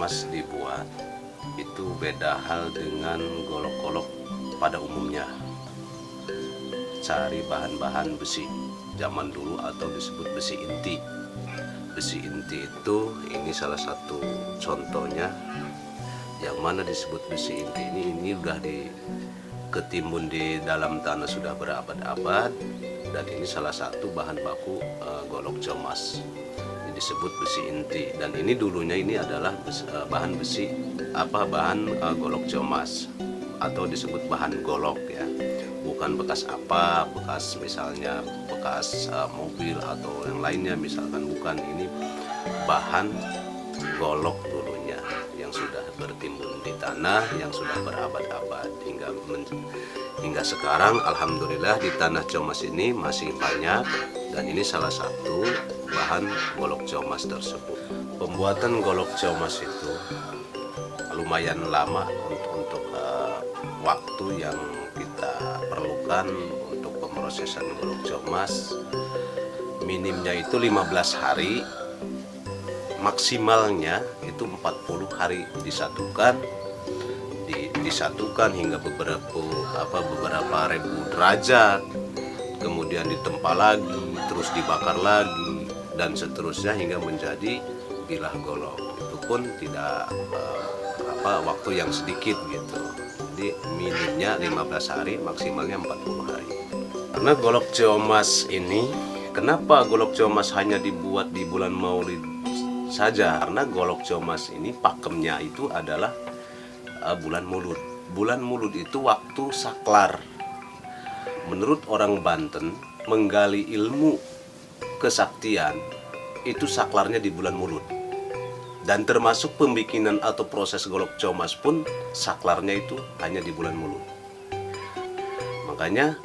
comas dibuat itu beda hal dengan golok-golok pada umumnya. Cari bahan-bahan besi zaman dulu atau disebut besi inti. Besi inti itu ini salah satu contohnya, yang mana disebut besi inti ini udah ketimbun di dalam tanah sudah berabad-abad, dan ini salah satu bahan baku golok comas. Ini disebut besi inti, dan ini dulunya ini adalah bahan besi bahan golok comas atau disebut bahan golok ya. Bukan bekas bekas misalnya bekas mobil atau yang lainnya misalkan, bukan, ini bahan golok dulunya yang sudah bertimbun di tanah, yang sudah berabad-abad hingga sekarang. Alhamdulillah di tanah comas ini masih banyak, dan ini salah satu bahan golok comas tersebut. Pembuatan golok comas itu lumayan lama untuk waktu yang kita perlukan untuk pemrosesan golok comas. Minimnya itu 15 hari, maksimalnya itu 40 hari disatukan hingga beberapa ribu derajat, kemudian ditempa lagi, terus dibakar lagi, dan seterusnya hingga menjadi bilah golok. Itu pun tidak waktu yang sedikit gitu. Jadi minimnya 15 hari, maksimalnya 40 hari. Karena golok comas ini, kenapa golok comas hanya dibuat di bulan Maulid saja? Karena golok comas ini pakemnya itu adalah bulan Maulud. Bulan Maulud itu waktu saklar. Menurut orang Banten, menggali ilmu kesaktian itu saklarnya di bulan Maulud. Dan termasuk pembikinan atau proses golok comas pun saklarnya itu hanya di bulan Maulud. Makanya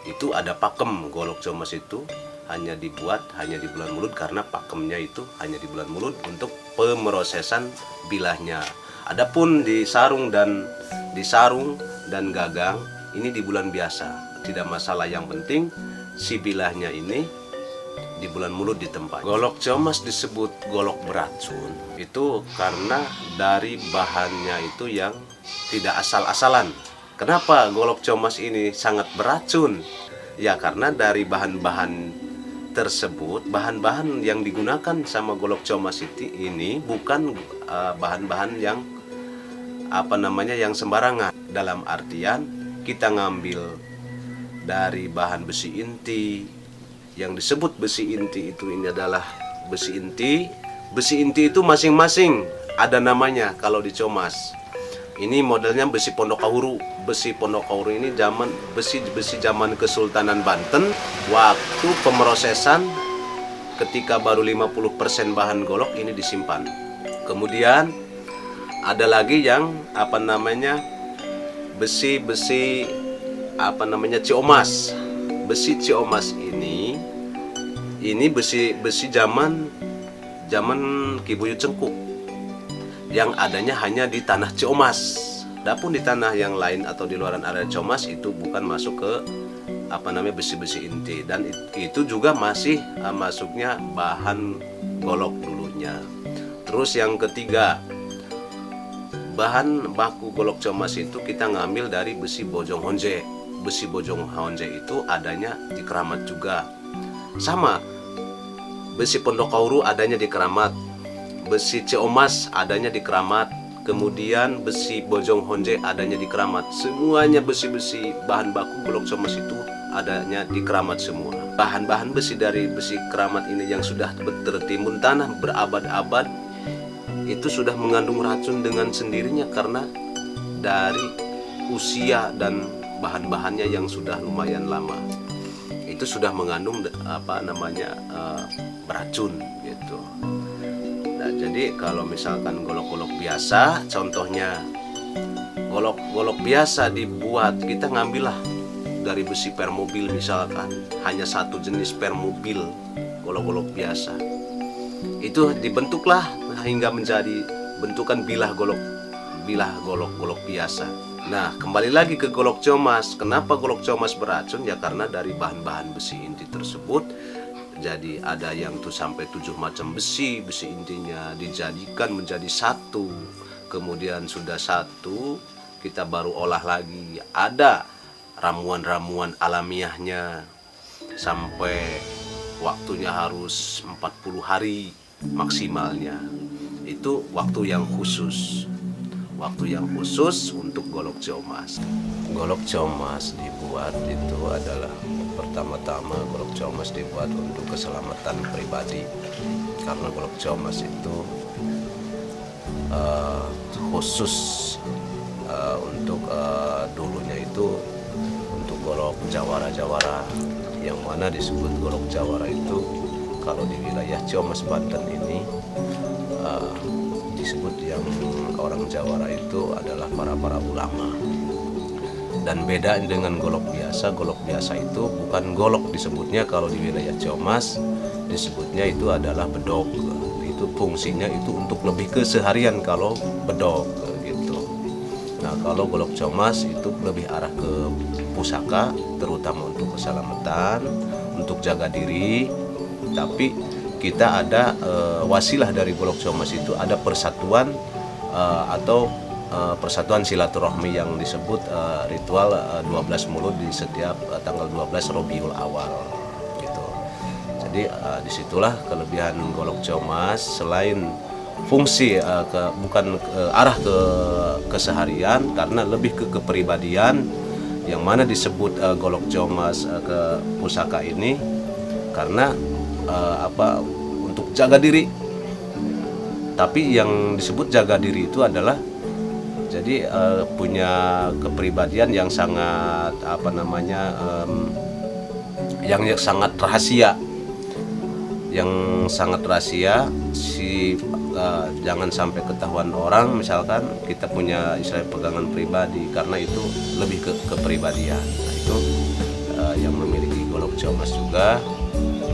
itu ada pakem, golok comas itu hanya dibuat hanya di bulan Maulud, karena pakemnya itu hanya di bulan Maulud untuk pemrosesan bilahnya. Adapun di sarung dan gagang ini di bulan biasa, tidak masalah. Yang penting si bilahnya ini di bulan Maulud ditempat. Golok comas disebut golok beracun itu karena dari bahannya itu yang tidak asal-asalan. Kenapa golok comas ini sangat beracun? Ya karena dari bahan-bahan tersebut, bahan-bahan yang digunakan sama golok comas ini bukan bahan-bahan yang yang sembarangan. Dalam artian kita ngambil dari bahan besi inti. Yang disebut besi inti itu ini adalah besi inti. Besi inti itu masing-masing ada namanya kalau di comas. Ini modelnya besi Pondok Kahuru. Besi Pondok Kahuru ini besi zaman Kesultanan Banten. Waktu pemrosesan ketika baru 50% bahan golok ini disimpan. Kemudian ada lagi yang besi ciomas. Besi ciomas ini besi zaman Ki Buyut Cengkuk, yang adanya hanya di tanah Ciomas. Adapun di tanah yang lain atau di luaran area Ciomas itu bukan masuk ke besi-besi inti, dan itu juga masih masuknya bahan golok dulunya. Terus yang ketiga, bahan baku golok comas itu kita ngambil dari besi Bojong Honje. Besi Bojong Honje itu adanya di Keramat juga. Sama, besi Pondok Kahuru adanya di Keramat, besi Ciomas adanya di Keramat, kemudian besi Bojong Honje adanya di Keramat. Semuanya besi-besi bahan baku golok comas itu adanya di Keramat semua. Bahan-bahan besi dari besi Keramat ini yang sudah tertimbun tanah berabad-abad itu sudah mengandung racun dengan sendirinya, karena dari usia dan bahan-bahannya yang sudah lumayan lama. Itu sudah mengandung beracun gitu. Nah, jadi kalau misalkan golok-golok biasa, contohnya golok biasa dibuat, kita ngambillah dari besi per mobil misalkan, hanya satu jenis per mobil golok-golok biasa. Itu dibentuklah hingga menjadi bentukan bilah golok biasa. Nah, kembali lagi ke golok comas. Kenapa golok comas beracun? Ya karena dari bahan-bahan besi inti tersebut Jadi ada yang tuh sampai 7 macam besi intinya dijadikan menjadi satu. Kemudian sudah satu, kita baru olah lagi. Ada ramuan-ramuan alamiahnya sampai waktunya harus 40 hari maksimalnya. Itu waktu yang khusus. Waktu yang khusus untuk golok ciomas. Golok ciomas dibuat itu adalah pertama-tama golok ciomas dibuat untuk keselamatan pribadi. Karena golok ciomas itu khusus untuk dulunya itu untuk golok jawara-jawara, yang mana disebut golok jawara itu kalau di wilayah Ciomas Banten ini disebut yang orang jawara itu adalah para ulama. Dan beda dengan golok biasa itu bukan golok disebutnya. Kalau di wilayah Ciomas disebutnya itu adalah bedog. Itu fungsinya itu untuk lebih ke seharian kalau bedog gitu. Nah, kalau golok Ciomas itu lebih arah ke pusaka, terutama untuk keselamatan, untuk jaga diri. Tapi kita ada wasilah dari golok ciomas itu ada persatuan atau persatuan silaturahmi yang disebut ritual 12 mulut di setiap tanggal 12 Rabiul Awal gitu. Jadi disitulah kelebihan golok ciomas. Selain fungsi bukan arah ke keseharian, karena lebih ke kepribadian, yang mana disebut golok ciomas ke pusaka ini karena untuk jaga diri. Tapi yang disebut jaga diri itu adalah jadi punya kepribadian yang sangat yang sangat rahasia, jangan sampai ketahuan orang. Misalkan kita punya istilah pegangan pribadi, karena itu lebih ke kepribadian. Nah, itu yang memiliki golok ciomas juga.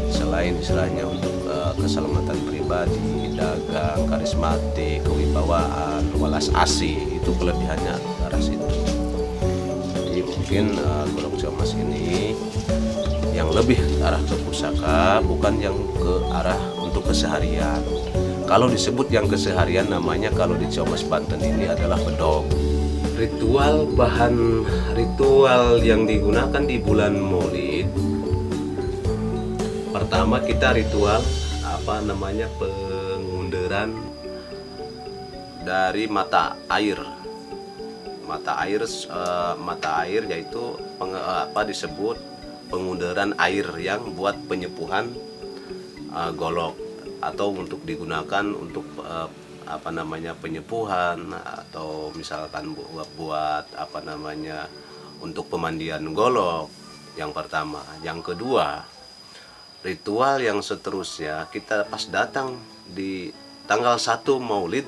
Selain istilahnya untuk keselamatan pribadi, dagang, karismatik, kewibawaan, welas asih, itu kelebihannya arah situ. Jadi mungkin golok ciomas ini yang lebih arah ke pusaka, bukan yang ke arah untuk keseharian. Kalau disebut yang keseharian namanya kalau di Ciomas Banten ini adalah bedog. Ritual yang digunakan di bulan Maulid. Pertama kita ritual pengunderan dari mata air yaitu disebut pengunderan air yang buat penyepuhan golok, atau untuk digunakan untuk penyepuhan, atau misalkan buat untuk pemandian golok. Yang pertama. Yang kedua, ritual yang seterusnya, kita pas datang di tanggal 1 Maulid,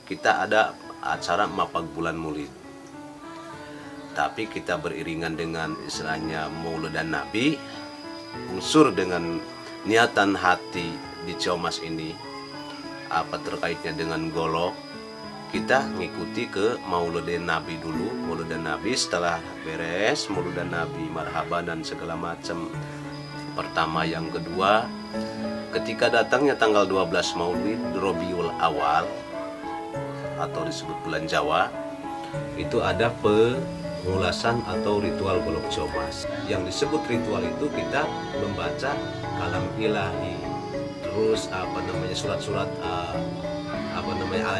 kita ada acara mapag bulan Maulid. Tapi kita beriringan dengan istilahnya Maulidan Nabi, unsur dengan niatan hati di Ciomas ini, apa terkaitnya dengan golok, kita ngikuti ke Maulidan Nabi dulu. Maulidan Nabi setelah beres Maulidan Nabi, marhaban dan segala macam. Pertama, yang kedua, ketika datangnya tanggal 12 Maulid Rabiul Awal atau disebut bulan Jawa, itu ada pengulasan atau ritual golok ciomas. Yang disebut ritual itu kita membaca kalam ilahi, terus surat-surat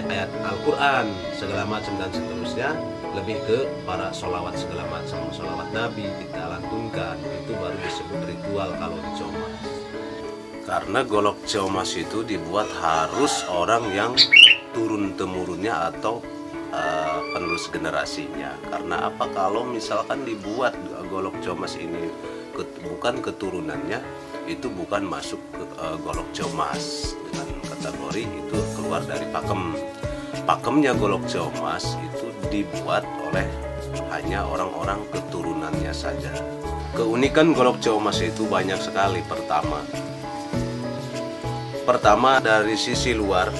ayat Al-Quran segala macam dan seterusnya, lebih ke para sholawat segala macam, sholawat Nabi kita lantunkan. Itu baru disebut ritual kalau di Ciomas. Karena golok ciomas itu dibuat harus orang yang turun temurunnya atau penerus generasinya. Karena apa? Kalau misalkan dibuat golok ciomas ini bukan keturunannya, itu bukan masuk ke golok ciomas dengan kategori itu keluar dari pakem. Pakemnya golok ciomas itu dibuat oleh hanya orang-orang keturunannya saja. Keunikan golok ciomas itu banyak sekali. Pertama dari sisi luar,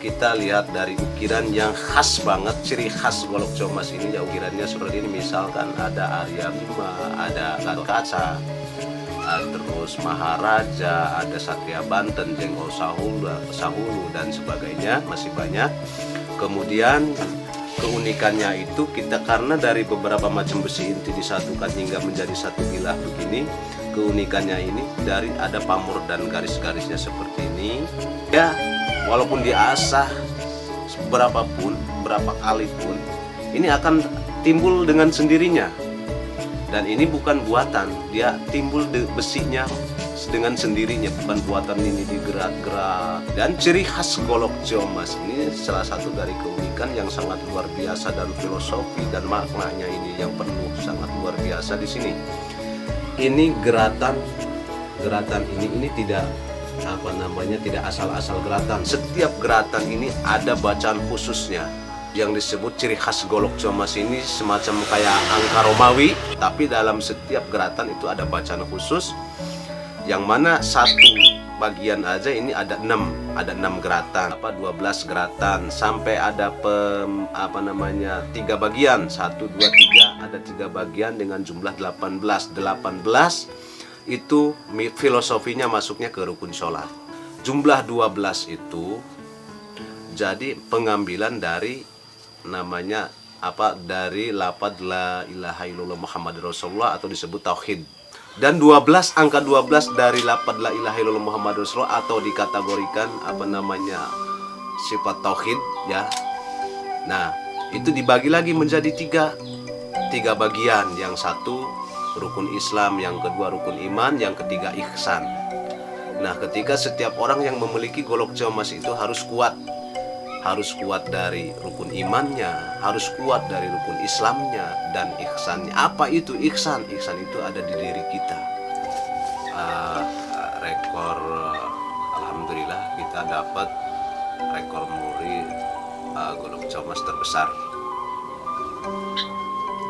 kita lihat dari ukiran yang khas banget. Ciri khas golok ciomas ini ya ukirannya seperti ini. Misalkan ada Arya Bima, ada kaca, terus Maharaja, ada Satria Banten, Jenggol Sahulu dan sebagainya, masih banyak. Kemudian keunikannya itu kita karena dari beberapa macam besi inti disatukan hingga menjadi satu bilah begini. Keunikannya ini dari ada pamor dan garis-garisnya seperti ini. Ya, walaupun diasah berapa kali pun, ini akan timbul dengan sendirinya. Dan ini bukan buatan, dia timbul besinya dengan sendirinya, bukan buatan ini digerak-gerak. Dan ciri khas golok ciomas ini salah satu dari keunikan yang sangat luar biasa, dan filosofi dan maknanya ini yang penuh sangat luar biasa di sini. Ini geratan ini tidak tidak asal-asal geratan. Setiap geratan ini ada bacaan khususnya yang disebut ciri khas golok ciomas ini, semacam kayak angka Romawi, tapi dalam setiap geratan itu ada bacaan khusus, yang mana satu bagian aja ini ada 6 geratan, 12 geratan, sampai ada 3 bagian, 1, 2, 3, ada 3 bagian dengan jumlah 18 itu filosofinya masuknya ke rukun sholat. Jumlah 12 itu jadi pengambilan dari namanya dari lafaz la ilaha illallah Muhammad Rasulullah atau disebut tauhid. Dan 12, angka 12 dari lafaz la ilaha illallah Muhammad Rasulullah atau dikategorikan sifat tauhid ya. Nah, itu dibagi lagi menjadi tiga bagian. Yang satu rukun Islam, yang kedua rukun iman, yang ketiga ihsan. Nah, ketika setiap orang yang memiliki golok ciomas itu harus kuat dari rukun imannya, harus kuat dari rukun Islamnya dan ihsannya. Apa itu ihsan? Ihsan itu ada di diri kita. Rekor alhamdulillah kita dapat rekor muri golok ciomas terbesar.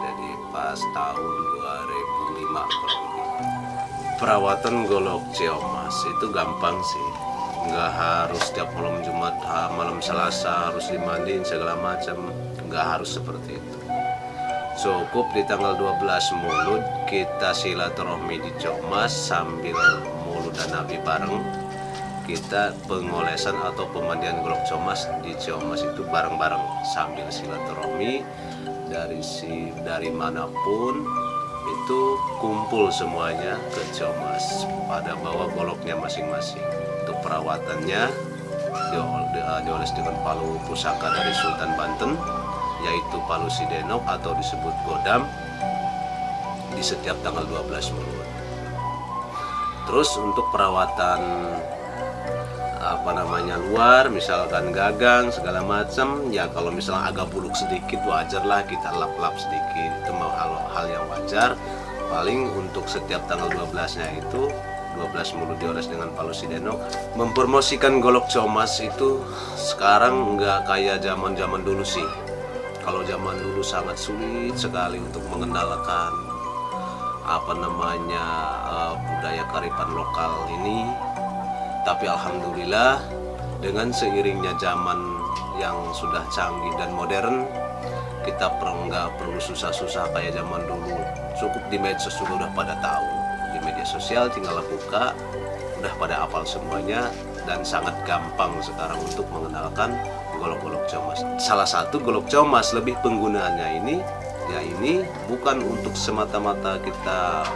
Jadi pas tahun 2005 perawatan golok ciomas itu gampang sih. Nggak harus setiap malam Jumat, malam Selasa harus dimandiin segala macam, nggak harus seperti itu. Cukup di tanggal 12 Mulud kita silaturahmi di Ciomas sambil Mulud dan Nabi bareng. Kita pengolesan atau pemandian golok Ciomas di Ciomas itu bareng-bareng sambil silaturahmi dari manapun itu kumpul semuanya ke Ciomas pada bawa goloknya masing-masing. Untuk perawatannya dioles dengan palu pusaka dari Sultan Banten, yaitu palu Sidenok atau disebut godam, di setiap tanggal 12 Mulud. Terus untuk perawatan luar, misalkan gagang segala macam, ya kalau misalnya agak buluk sedikit wajarlah kita lap-lap sedikit, itu hal yang wajar. Paling untuk setiap tanggal 12-nya itu 12 Mulud dioles dengan palu Sidenok. Mempromosikan golok ciomas itu sekarang nggak kayak zaman dulu sih. Kalau zaman dulu sangat sulit sekali untuk mengendalikan budaya kearifan lokal ini. Tapi alhamdulillah dengan seiringnya zaman yang sudah canggih dan modern, kita nggak perlu susah-susah kayak zaman dulu. Cukup di medsos juga udah pada tahu. Di media sosial tinggal buka, udah pada hafal semuanya, dan sangat gampang sekarang untuk mengenalkan golok-golok ciomas. Salah satu golok ciomas lebih penggunaannya ini bukan untuk semata-mata kita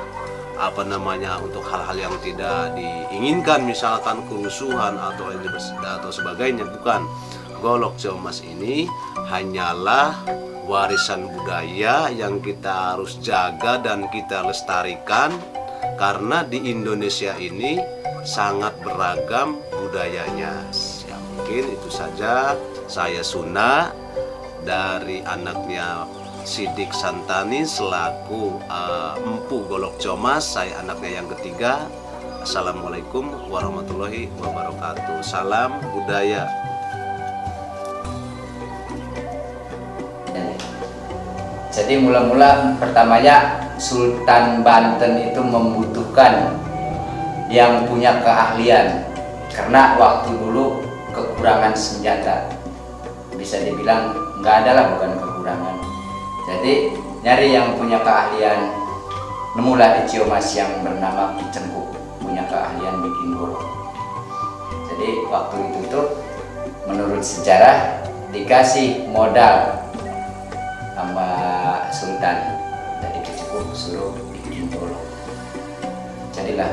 untuk hal-hal yang tidak diinginkan, misalkan kerusuhan atau sebagainya, bukan. Golok ciomas ini hanyalah warisan budaya yang kita harus jaga dan kita lestarikan, karena di Indonesia ini sangat beragam budayanya. Ya, mungkin itu saja. Saya Suna dari anaknya Sidik Santani selaku empu golok ciomas. Saya anaknya yang ketiga. Assalamualaikum warahmatullahi wabarakatuh. Salam budaya. Jadi mula-mula pertamanya Sultan Banten itu membutuhkan yang punya keahlian, karena waktu dulu kekurangan senjata, bisa dibilang nggak ada lah, bukan kekurangan. Jadi nyari yang punya keahlian nemulah di Ciomas yang bernama Ki Cengkuk, punya keahlian bikin golok. Jadi waktu itu tuh menurut sejarah dikasih modal sama Sultan, jadi Ki Cengkuk suruh bikin golok. Jadilah,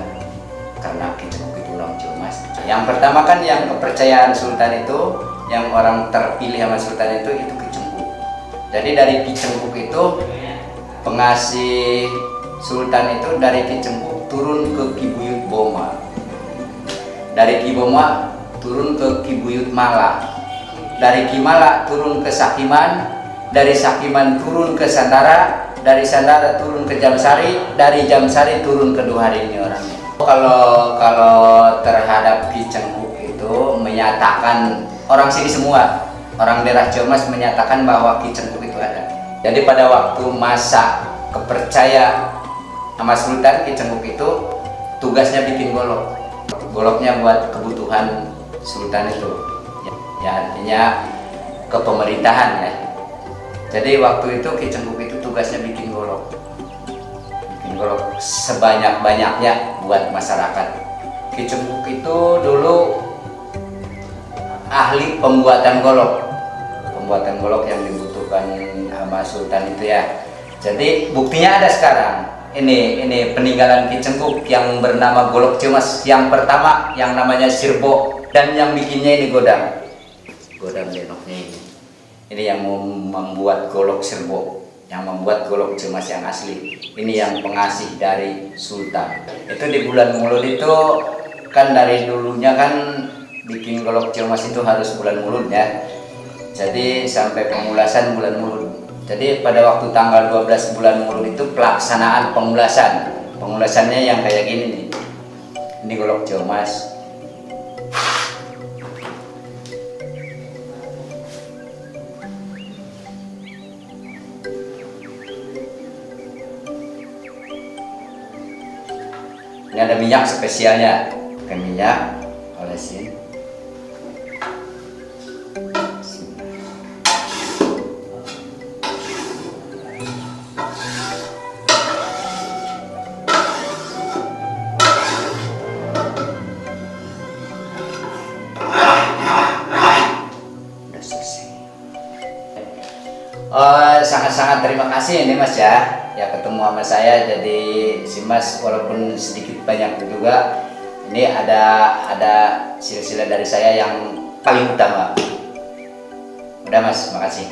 karena Ki Cengkuk itu orang Ciomas. Yang pertama kan yang kepercayaan Sultan itu, yang orang terpilih sama Sultan itu Ki Cengkuk. Jadi dari Ki Cengkuk itu pengasih Sultan itu dari Ki Cengkuk turun ke Ki Buyut Boma, dari Ki Boma turun ke Ki Buyut Mala, dari Ki Mala turun ke Sakiman, dari Sakiman turun ke Sandara, dari Sandara turun ke Jamsari, dari Jamsari turun ke Duhari. Ini orangnya. Kalau terhadap Ki Cengkuk itu menyatakan, orang sini semua, orang daerah Ciomas menyatakan bahwa Ki Cengkuk itu ada. Jadi pada waktu masa kepercaya sama Sultan, Ki Cengkuk itu tugasnya bikin golok. Goloknya buat kebutuhan Sultan itu, ya artinya kepemerintahan ya. Jadi waktu itu Ki Cengkuk itu tugasnya bikin golok. Bikin golok sebanyak-banyaknya buat masyarakat. Ki Cengkuk itu dulu ahli pembuatan golok. Pembuatan golok yang dibutuhkan sama Sultan itu ya. Jadi buktinya ada sekarang. Ini peninggalan Ki Cengkuk yang bernama golok Ciomas yang pertama, yang namanya Sirbo, dan yang bikinnya ini Godam Denoknya ini. Ini yang membuat golok Sirbo, yang membuat golok Ciomas yang asli. Ini yang pengasih dari Sultan. Itu di bulan Mulud itu kan dari dulunya kan bikin golok Ciomas itu harus bulan Mulud ya. Jadi sampai pemulasan bulan Mulud. Jadi pada waktu tanggal 12 bulan Mulud itu pelaksanaan pemulasan. Pemulasannya yang kayak gini nih. Ini golok Ciomas. Ini ada minyak spesialnya. Pakai minyak, olesin. Sangat-sangat terima kasih ini Mas ya ketemu sama saya. Jadi si Mas walaupun sedikit banyak juga, ini ada silsilah dari saya yang paling utama. Udah Mas, makasih.